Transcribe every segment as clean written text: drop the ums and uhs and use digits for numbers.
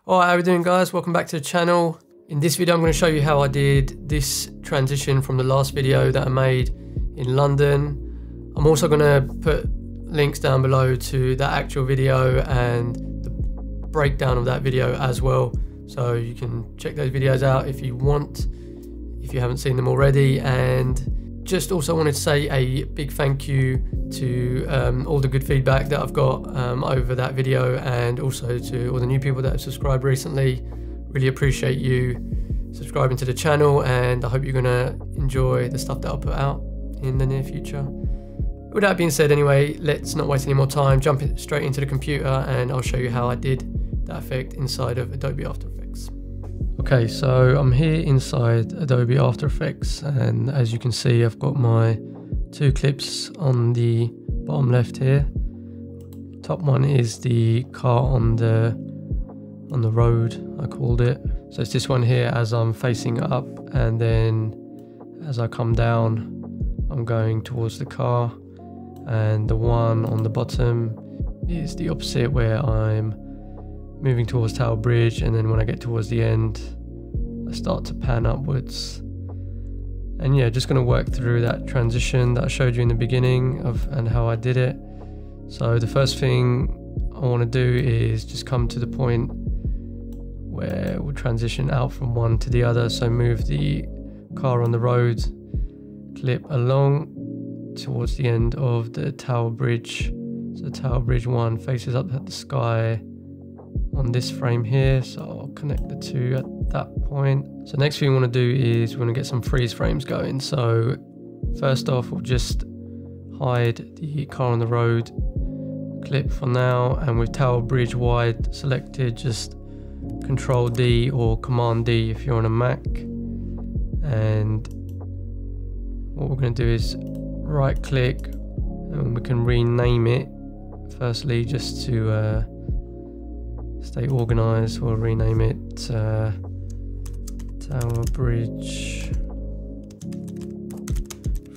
Alright, how are we doing, guys? Welcome back to the channel. In this video I'm going to show you how I did this transition from the last video that I made in London. I'm also going to put links down below to that actual video and the breakdown of that video as well, so you can check those videos out if you want, if you haven't seen them already. And just also wanted to say a big thank you to all the good feedback that I've got over that video, and also to all the new people that have subscribed recently. Really appreciate you subscribing to the channel, and I hope you're gonna enjoy the stuff that I'll put out in the near future. With that being said, anyway, let's not waste any more time, jump straight into the computer and I'll show you how I did that effect inside of Adobe After Effects. Okay, so I'm here inside Adobe After Effects, and as you can see, I've got my two clips on the bottom left here. Top one is the car on the road, I called it. So it's this one here as I'm facing up, and then as I come down, I'm going towards the car. And the one on the bottom is the opposite, where I'm moving towards Tower Bridge, and then when I get towards the end, I start to pan upwards. And yeah, just going to work through that transition that I showed you in the beginning and how I did it. So the first thing I want to do is just come to the point where we'll transition out from one to the other. So move the car on the road clip along towards the end of the Tower Bridge. So Tower Bridge 1 faces up at the sky on this frame here, so I'll connect the two at that point. So next thing we want to do is we want to get some freeze frames going. So first off, we'll just hide the car on the road clip for now, and with Tower Bridge wide selected, just Control D or Command D if you're on a Mac. And what we're going to do is right click, and we can rename it. Firstly, just to stay organized, we'll rename it Tower Bridge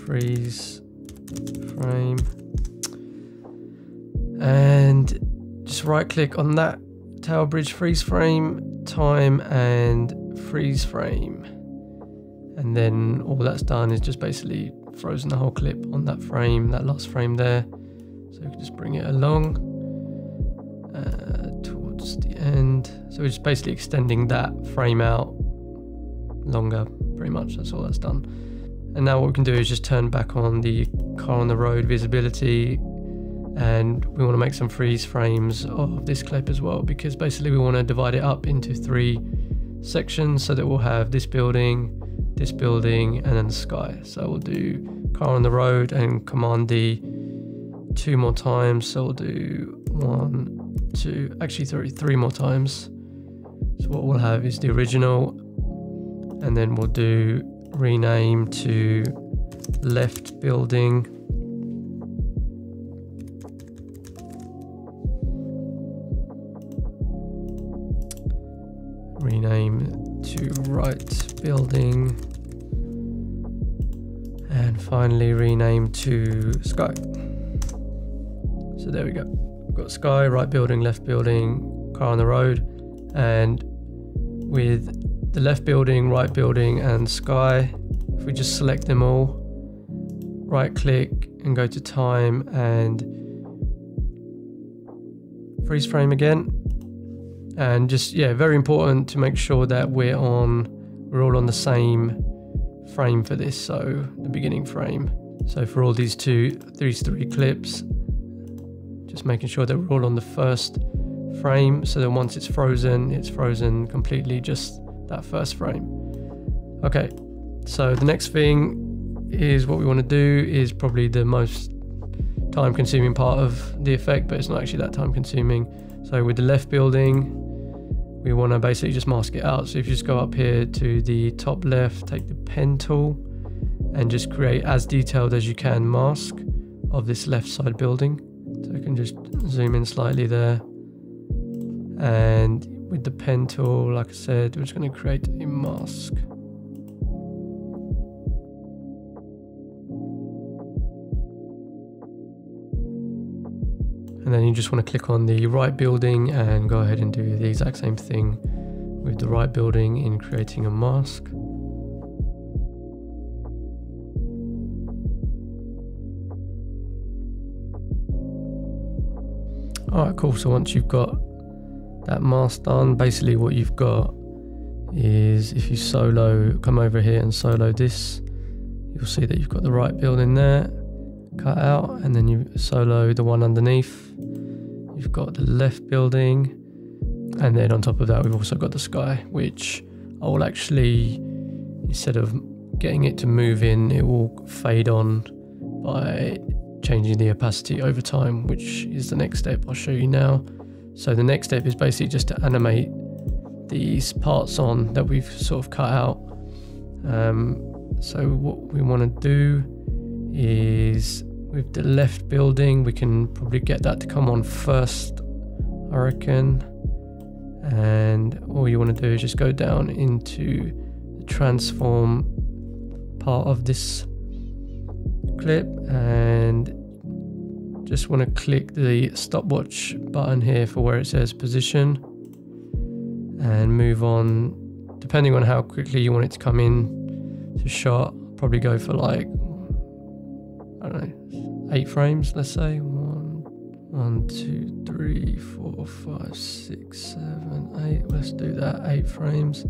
Freeze Frame, and just right click on that Tower Bridge Freeze Frame, time and freeze frame, and then all that's done is just basically frozen the whole clip on that frame, that last frame there. So we can just bring it along towards the end. So we're just basically extending that frame out longer, pretty much. That's all that's done. And now what we can do is just turn back on the car on the road visibility, and we want to make some freeze frames of this clip as well, because basically we want to divide it up into 3 sections so that we'll have this building, and then the sky. So we'll do car on the road and Command D 2 more times. So we'll do 1, 2, actually 3 more times. So what we'll have is the original, and then we'll do rename to left building, rename to right building, and finally rename to sky. So there we go. We've got sky, right building, left building, car on the road. And with the left building, right building and sky, if we just select them all, right click and go to time and freeze frame again. And just, yeah, very important to make sure that we're all on the same frame for this, so the beginning frame. So for all these 3 clips, just making sure that we're all on the first frame, so that once it's frozen completely, just that first frame. Okay, so the next thing is what we want to do is probably the most time consuming part of the effect, but it's not actually that time consuming. So with the left building, we want to basically just mask it out. So if you just go up here to the top left, take the pen tool and just create as detailed as you can mask of this left side building. So you can just zoom in slightly there, and with the pen tool, like I said, we're just going to create a mask. And then you just want to click on the right building and go ahead and do the exact same thing with the right building in creating a mask. Alright, cool. So once you've got that mask done, basically what you've got is, if you come over here and solo this, you'll see that you've got the right building there cut out, and then you solo the one underneath. You've got the left building, and then on top of that we've also got the sky, which I will actually, instead of getting it to move in, it will fade on by changing the opacity over time, which is the next step I'll show you now. So the next step is basically just to animate these parts on that we've sort of cut out. So what we want to do is, with the left building, we can probably get that to come on first, I reckon. And all you want to do is just go down into the transform part of this clip, and just want to click the stopwatch button here for where it says position, and move on depending on how quickly you want it to come in to shot. Probably go for like, I don't know, 8 frames, let's say. 1, 2, 3, 4, 5, 6, 7, 8. Let's do that, 8 frames.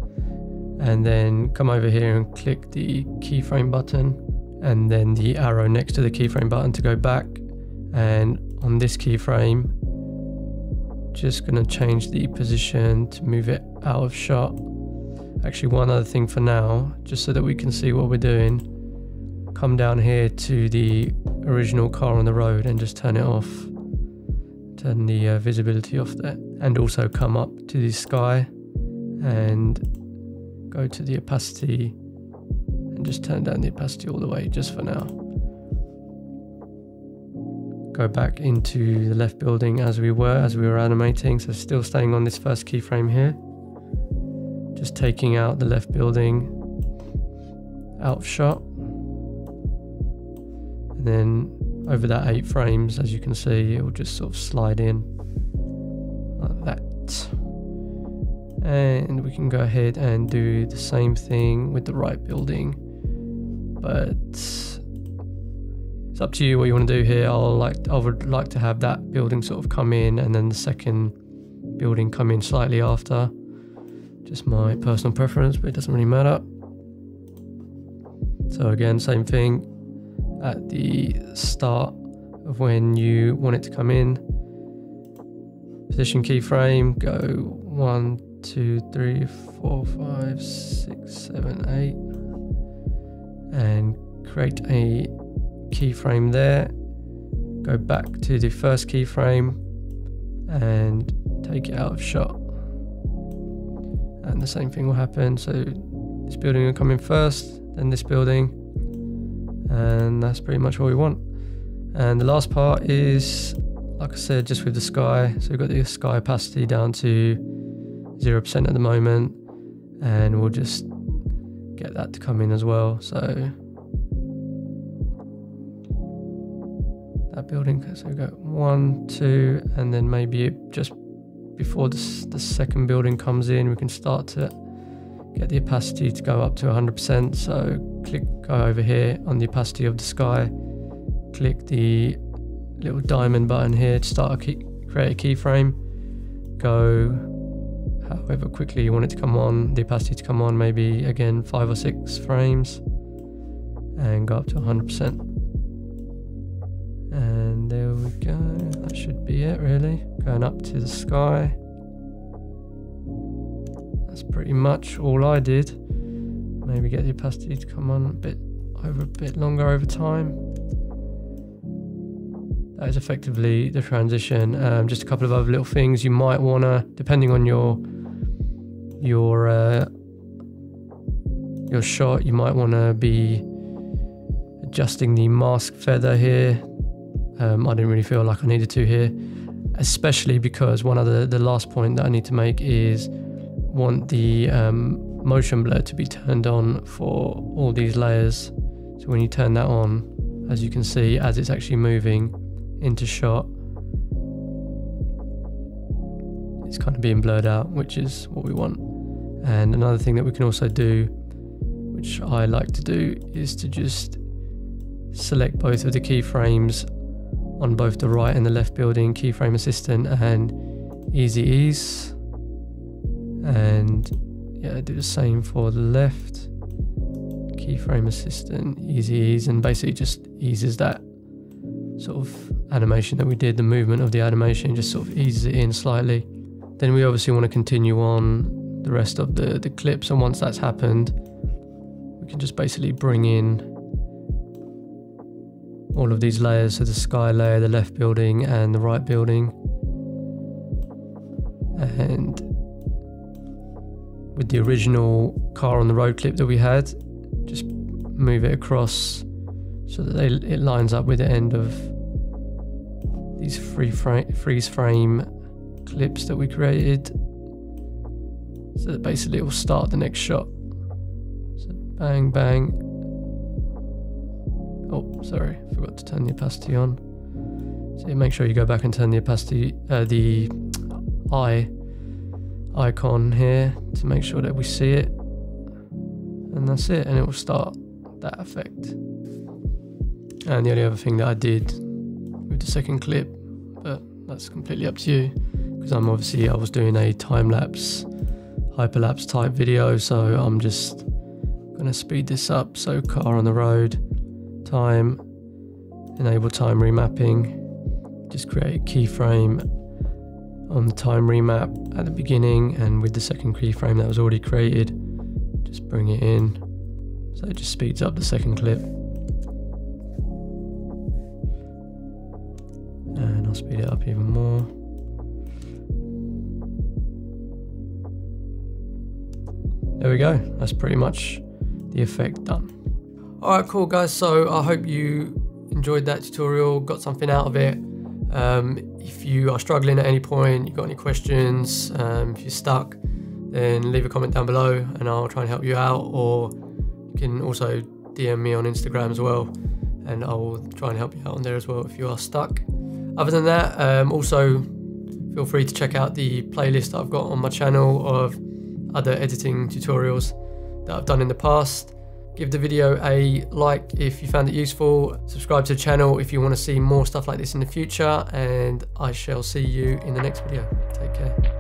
And then come over here and click the keyframe button, and then the arrow next to the keyframe button to go back. And on this keyframe, just gonna change the position to move it out of shot. Actually, one other thing for now, just so that we can see what we're doing, come down here to the original car on the road and just turn it off. Turn the visibility off there, and also come up to the sky and go to the opacity and just turn down the opacity all the way just for now. Go back into the left building as we were animating, so still staying on this first keyframe here. Just taking out the left building out of shot, and then over that 8 frames, as you can see, it will just sort of slide in like that. And we can go ahead and do the same thing with the right building, but it's up to you what you want to do here. I would like to have that building sort of come in, and then the second building come in slightly after. Just my personal preference, but it doesn't really matter. So again, same thing at the start of when you want it to come in. Position keyframe, go 1, 2, 3, 4, 5, 6, 7, 8, and create a keyframe there. Go back to the first keyframe and take it out of shot, and the same thing will happen. So this building will come in first, then this building, and that's pretty much what we want. And the last part is, like I said, just with the sky. So we've got the sky opacity down to 0% at the moment, and we'll just get that to come in as well. So that building, so we go 1, 2, and then maybe just before the second building comes in, we can start to get the opacity to go up to 100%. So go over here on the opacity of the sky, click the little diamond button here to start create a keyframe. Go however quickly you want it to come on, the opacity to come on, maybe again 5 or 6 frames, and go up to 100%. And there we go, that should be it really. Going up to the sky. That's pretty much all I did. Maybe get the opacity to come on a bit longer over time. That is effectively the transition. Just a couple of other little things you might want to, depending on your shot, you might want to be adjusting the mask feather here. I didn't really feel like I needed to here, especially because one of the last point that I need to make is want the motion blur to be turned on for all these layers. So when you turn that on, as you can see, as it's actually moving into shot, it's kind of being blurred out, which is what we want. And another thing that we can also do, which I like to do, is to just select both of the keyframes on both the right and the left building, keyframe assistant and easy ease, and yeah, do the same for the left, keyframe assistant, easy ease, and basically just eases that sort of animation that we did, the movement of the animation, just sort of eases it in slightly. Then we obviously want to continue on the rest of the clips, and once that's happened, we can just basically bring in all of these layers, so the sky layer, the left building and the right building, and with the original car on the road clip that we had, just move it across so that it lines up with the end of these freeze frame clips that we created, so that basically it will start the next shot. So bang bang. Oh, sorry, forgot to turn the opacity on. So make sure you go back and turn the opacity, the eye icon here, to make sure that we see it. And that's it, and it will start that effect. And the only other thing that I did with the second clip, but that's completely up to you, because I was doing a time-lapse, hyperlapse type video, so I'm just gonna speed this up. So car on the road, time, enable time remapping, just create a keyframe on the time remap at the beginning, and with the second keyframe that was already created, just bring it in, so it just speeds up the second clip. And I'll speed it up even more. There we go, that's pretty much the effect done. Alright, cool guys, so I hope you enjoyed that tutorial, got something out of it. If you are struggling at any point, you've got any questions, if you're stuck, then leave a comment down below and I'll try and help you out, or you can also DM me on Instagram as well and I will try and help you out on there as well if you are stuck. Other than that, also feel free to check out the playlist that I've got on my channel of other editing tutorials that I've done in the past. Give the video a like if you found it useful, subscribe to the channel if you want to see more stuff like this in the future, and I shall see you in the next video. Take care.